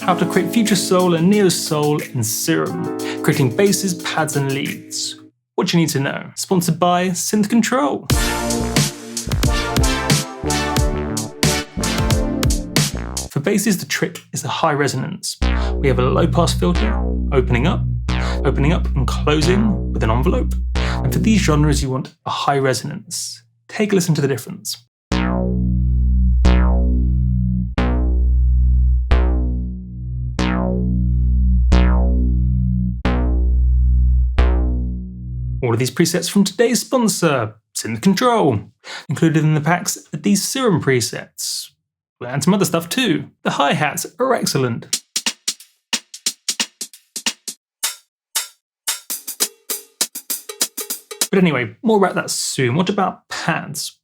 how to create future soul and neo soul in Serum, creating basses, pads and leads. What you need to know. Sponsored by Synth Control. For basses, the trick is the high resonance. We have a low pass filter, opening up and closing with an envelope. And for these genres, you want a high resonance. Take a listen to the difference. All of these presets from today's sponsor, Synth Control. Included in the packs are these Serum presets, and some other stuff too. The hi-hats are excellent. But anyway, more about that soon. What about pads?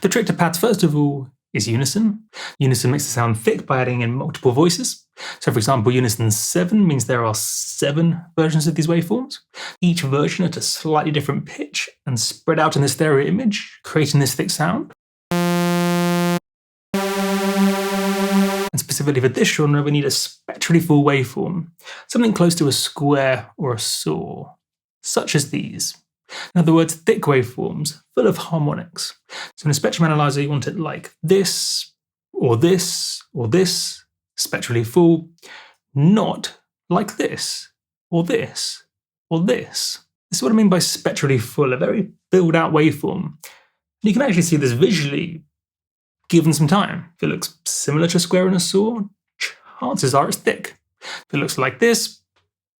The trick to pads, first of all, is Unison. Unison makes the sound thick by adding in multiple voices. So for example, Unison 7 means there are 7 versions of these waveforms, each version at a slightly different pitch and spread out in the stereo image, creating this thick sound. And specifically for this genre, we need a spectrally full waveform, something close to a square or a saw, such as these. In other words, thick waveforms, full of harmonics. So in a spectrum analyzer, you want it like this, or this, or this, spectrally full, not like this, or this, or this. This is what I mean by spectrally full, a very filled out waveform. You can actually see this visually, given some time. If it looks similar to a square and a saw, chances are it's thick. If it looks like this,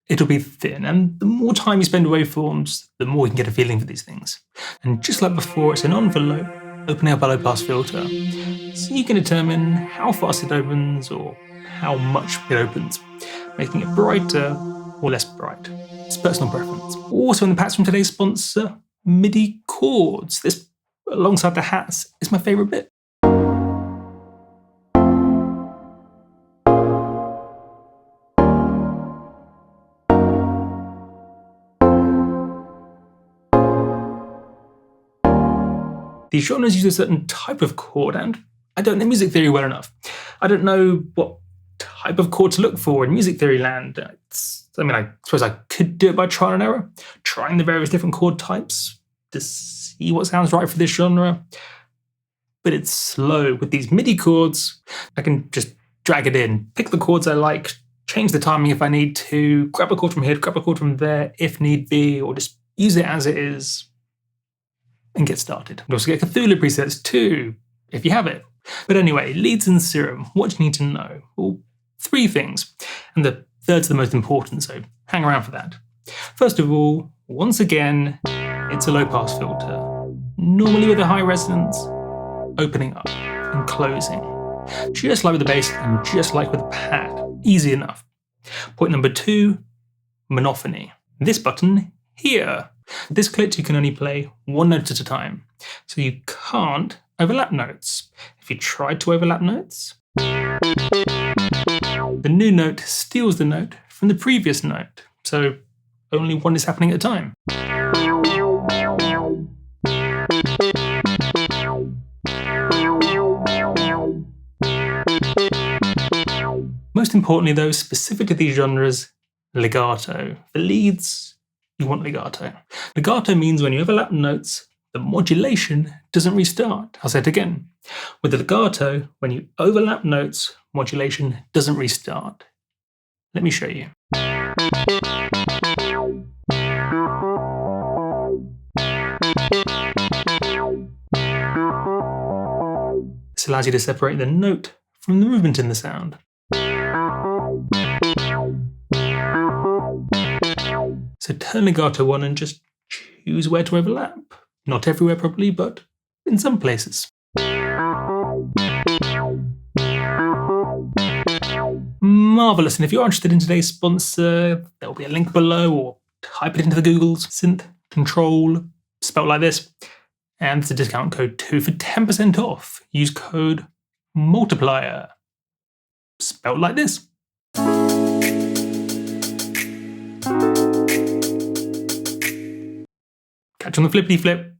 it'll be thin, and the more time you spend with waveforms, the more you can get a feeling for these things. And just like before, it's an envelope opening up a low pass filter, so you can determine how fast it opens or how much it opens, making it brighter or less bright. It's personal preference. Also in the packs from today's sponsor, Midi Cords. This, alongside the hats, is my favourite bit. These genres use a certain type of chord, and I don't know music theory well enough. I don't know what type of chord to look for in music theory land. I suppose I could do it by trial and error, trying the various different chord types to see what sounds right for this genre. But it's slow. With these MIDI chords, I can just drag it in, pick the chords I like, change the timing if I need to, grab a chord from here, grab a chord from there if need be, or just use it as it is and get started. You also get Cthulhu presets too, if you have it. But anyway, leads in Serum, what do you need to know? Well, 3 things, and the third's the most important, so hang around for that. First of all, once again, it's a low pass filter, normally with a high resonance, opening up and closing. Just like with the bass and just like with the pad, easy enough. Point number 2, Monophony. This button here. This clip you can only play 1 note at a time, so you can't overlap notes. If you tried to overlap notes, the new note steals the note from the previous note, so only one is happening at a time. Most importantly though, specific to these genres, legato. For leads, you want legato. Legato means when you overlap notes, the modulation doesn't restart. I'll say it again. With the legato, when you overlap notes, modulation doesn't restart. Let me show you. This allows you to separate the note from the movement in the sound. So turn legato on and just choose where to overlap. Not everywhere probably, but in some places. Marvellous, and if you're interested in today's sponsor, there will be a link below, or type it into the Googles, Synth Control, spelled like this, and there's a discount code too for 10% off. Use code multiplier, spelled like this. Catch you on the flippity flip.